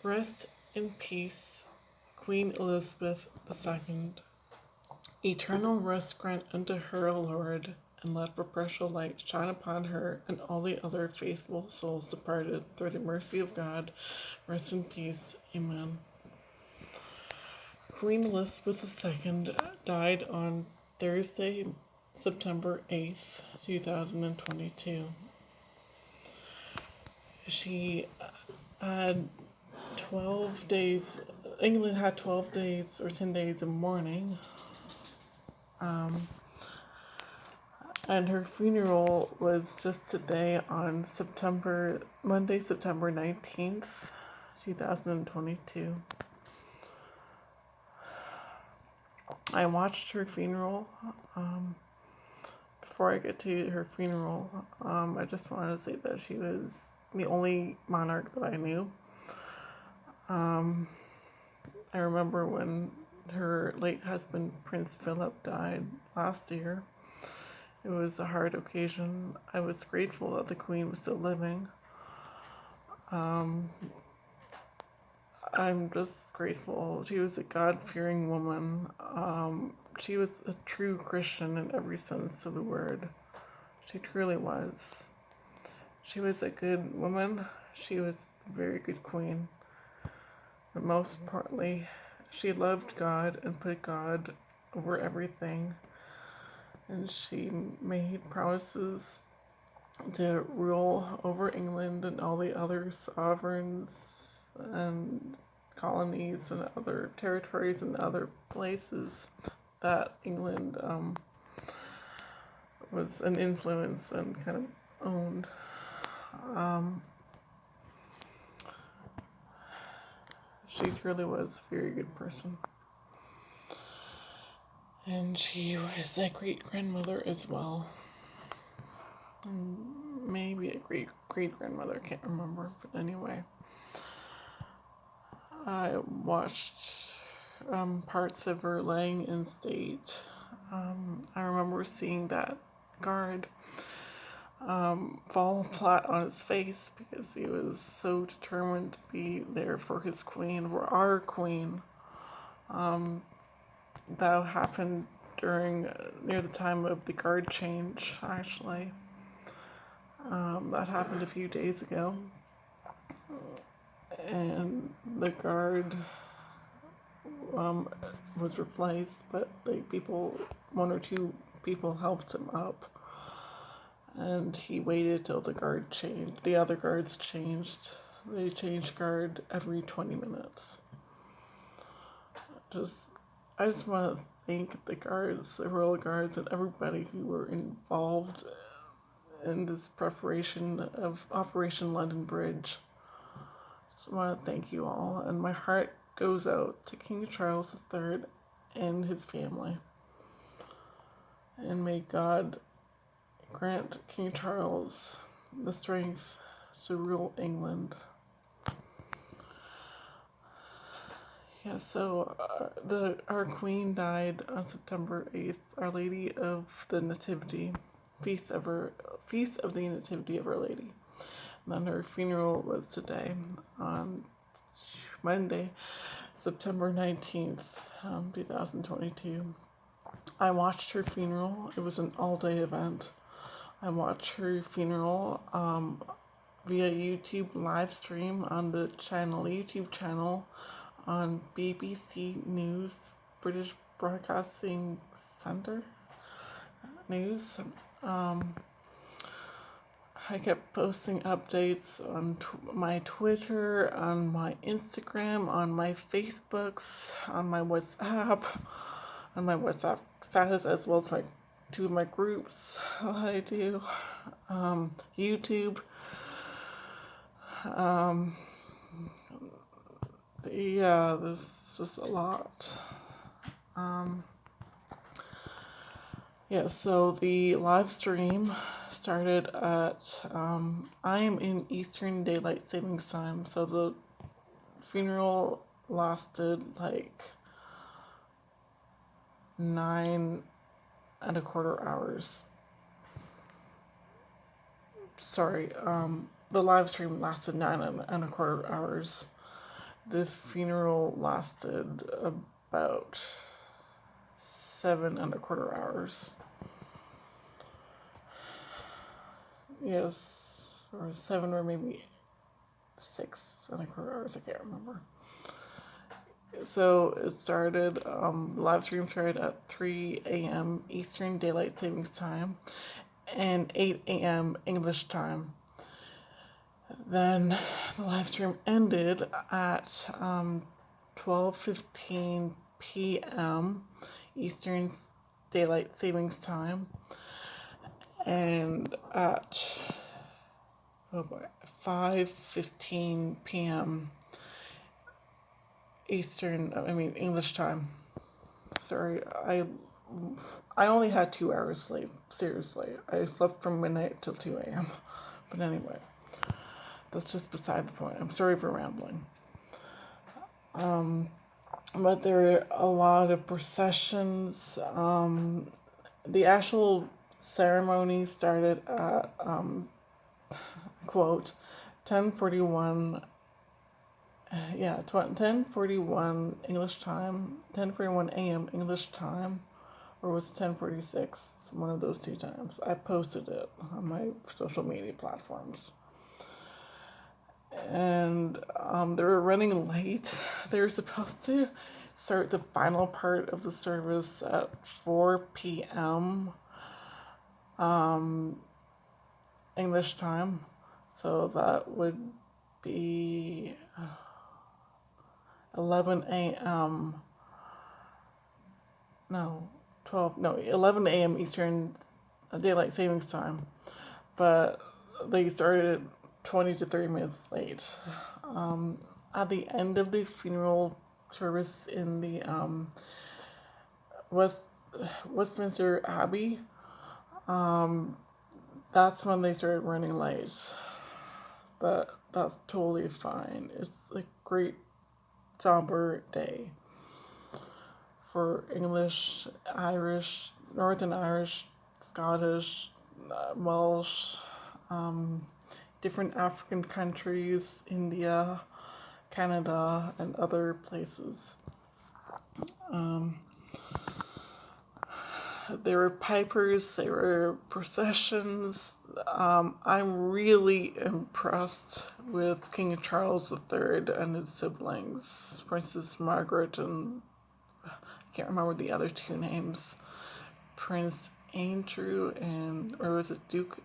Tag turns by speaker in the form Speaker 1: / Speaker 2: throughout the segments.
Speaker 1: Rest in peace, Queen Elizabeth II. Eternal rest grant unto her, O Lord, and let perpetual light shine upon her and all the other faithful souls departed through the mercy of God. Rest in peace. Amen. Queen Elizabeth II died on Thursday, September 8th, 2022. She had 12 days, England had 12 days or 10 days of mourning, and her funeral was just today on Monday, September 19th, 2022. I watched her funeral. Before I get to her funeral, I just wanted to say that she was the only monarch that I knew. I remember when her late husband, Prince Philip, died last year. It was a hard occasion. I was grateful that the Queen was still living. I'm just grateful. She was a God-fearing woman. She was a true Christian in every sense of the word. She truly was. She was a good woman. She was a very good queen. But most importantly, she loved God and put God over everything. And she made promises to rule over England and all the other sovereigns and colonies and other territories and other places that England was an influence and kind of owned. She truly was a very good person. And she was a great grandmother as well. And maybe a great great grandmother, I can't remember. But anyway, I watched parts of her laying in state. I remember seeing that guard fall flat on his face because he was so determined to be there for his queen, for our queen. That happened during near the time of the guard change, actually. That happened a few days ago, and the guard was replaced, but one or two people helped him up, and he waited till the guard changed. The other guards changed. They changed guard every 20 minutes. I just want to thank the guards, the royal guards, and everybody who were involved in this preparation of Operation London Bridge. Just want to thank you all, and my heart goes out to King Charles III and his family. And may God grant King Charles the strength to rule England. Yeah, so our Queen died on September 8th, Our Lady of the Nativity, Feast of the Nativity of Our Lady. And then her funeral was today, on Monday, September 19th, 2022. I watched her funeral. It was an all-day event. I watched her funeral via YouTube live stream on the YouTube channel on BBC News, British Broadcasting Centre News. I kept posting updates on my Twitter, on my Instagram, on my Facebooks, on my WhatsApp status, as well as two of my groups that I do, YouTube. Yeah, there's just a lot. Yeah, so the live stream started at, I am in Eastern Daylight Savings Time, so the funeral lasted like 9.25 hours. Sorry, the live stream lasted 9.25 hours. the funeral lasted about 7.25 hours. Yes, or 7 or maybe 6.25 hours, I can't remember. So it started, the live stream started at 3 a.m. Eastern Daylight Savings Time and 8 a.m. English time. Then the live stream ended at 12:15 p.m. Eastern Daylight Savings Time, and at 5:15 p.m. English time. Sorry, I only had 2 hours sleep. Seriously, I slept from midnight till 2 a.m. But anyway, that's just beside the point. I'm sorry for rambling. But there were a lot of processions. The actual ceremony started at quote 10:41. 10:41 English time, 10:41 a.m. English time, or was it 10:46? One of those two times. I posted it on my social media platforms. And they were running late. They were supposed to start the final part of the service at 4 p.m. English time. So that would be 11 a.m. No, 11 a.m. Eastern Daylight Savings Time. But they started 20 to 30 minutes late. At the end of the funeral service in the Westminster Abbey, that's when they started running late. But that's totally fine. It's a great somber day for English, Irish, Northern Irish, Scottish, Welsh, different African countries, India, Canada, and other places. There were pipers, there were processions. I'm really impressed with King Charles III and his siblings, Princess Margaret and I can't remember the other two names, Prince Andrew or was it Duke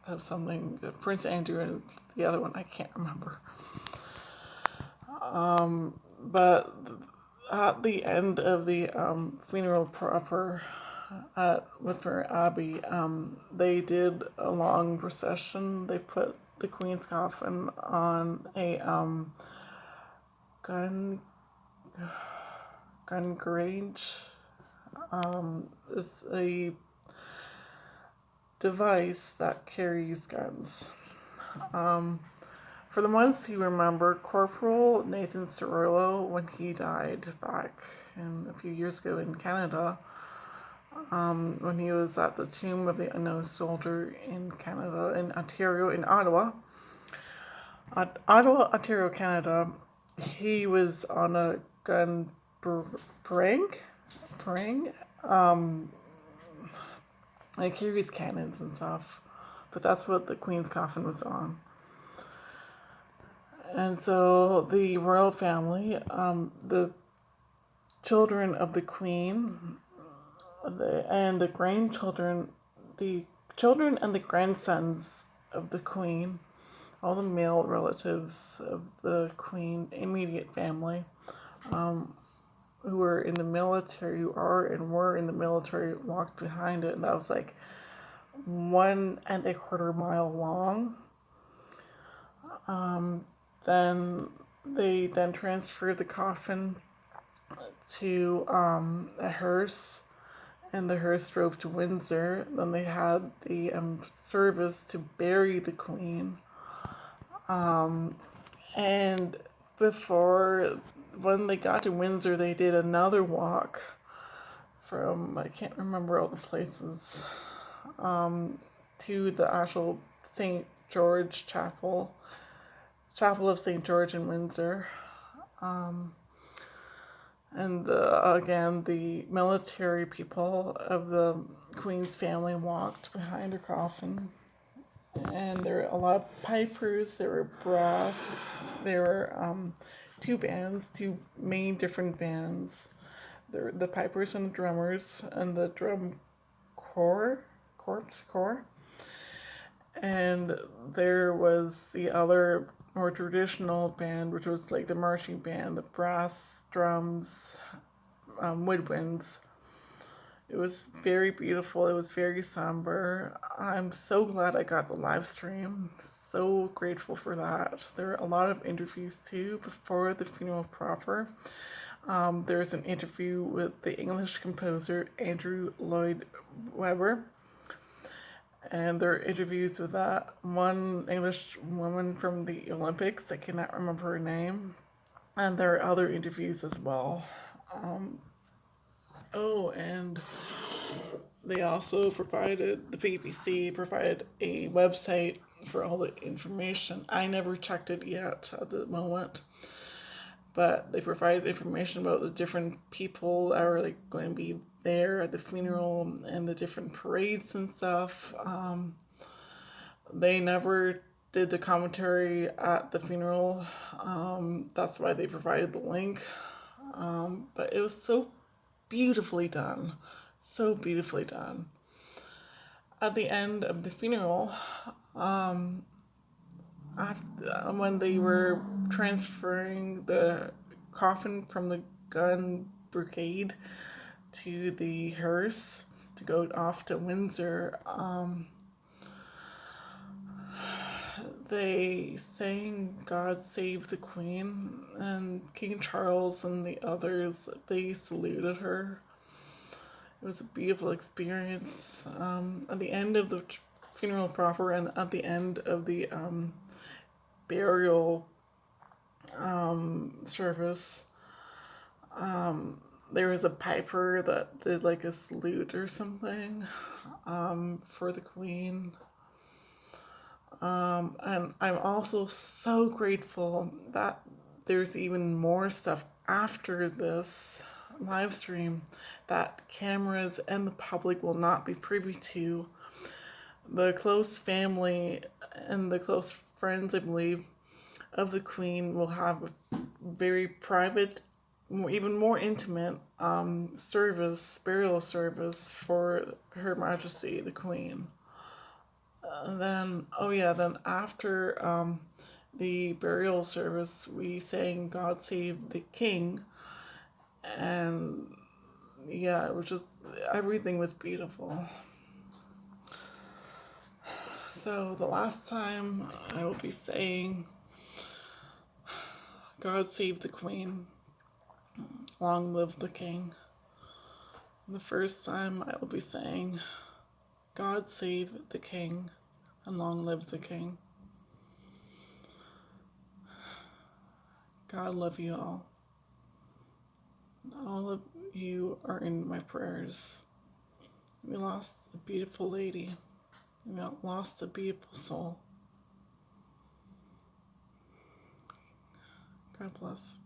Speaker 1: of something? Prince Andrew and the other one I can't remember. But at the end of the funeral proper at Westminster Abbey, they did a long procession. They put the Queen's coffin on a gun gauge. It's a device that carries guns. For the ones who remember, Corporal Nathan Cirillo, when he died back a few years ago in Canada, when he was at the Tomb of the Unknown Soldier in Canada, in Ontario, in Ottawa, Ontario, Canada, he was on a gun parang. It carries cannons and stuff, but that's what the Queen's coffin was on. And so the royal family, the children of the Queen, and the grandchildren, the children and the grandsons of the Queen, all the male relatives of the Queen, immediate family, who were in the military, who are and were in the military, walked behind it, and that was like 1.25 mile long. Then they transferred the coffin to a hearse, and the hearse drove to Windsor. Then they had the service to bury the Queen. And when they got to Windsor, they did another walk from, I can't remember all the places, to the actual St. George Chapel of St. George in Windsor. And again, the military people of the Queen's family walked behind her coffin. And there were a lot of pipers, there were brass, there were two main different bands. There were the pipers and the drummers, and the drum corps. And there was the other more traditional band, which was like the marching band, the brass, drums, woodwinds. It was very beautiful. It was very somber. I'm so glad I got the live stream. So grateful for that. There were a lot of interviews too before the funeral proper. There's an interview with the English composer Andrew Lloyd Webber. And there are interviews with that one English woman from the Olympics. I cannot remember her name. And there are other interviews as well. And they also the BBC provided a website for all the information. I never checked it yet at the moment, but they provided information about the different people that were like going to be there at the funeral and the different parades and stuff. They never did the commentary at the funeral. That's why they provided the link. But it was so beautifully done. So beautifully done. At the end of the funeral, when they were transferring the coffin from the gun brigade to the hearse to go off to Windsor, they sang God Save the Queen, and King Charles and the others, they saluted her. It was a beautiful experience. At the end of the funeral proper and at the end of the burial service, there was a piper that did like a salute or something for the Queen. And I'm also so grateful that there's even more stuff after this live stream that cameras and the public will not be privy to. The close family and the close friends, I believe, of the Queen will have a very private, even more intimate burial service for Her Majesty the Queen. Then after the burial service, we sang God Save the King. And yeah, it was just, everything was beautiful. So the last time I will be saying God Save the Queen, long live the King. And the first time I will be saying God Save the King and long live the King. God love you all. All of you are in my prayers. We lost a beautiful lady. We lost a beautiful soul. God bless.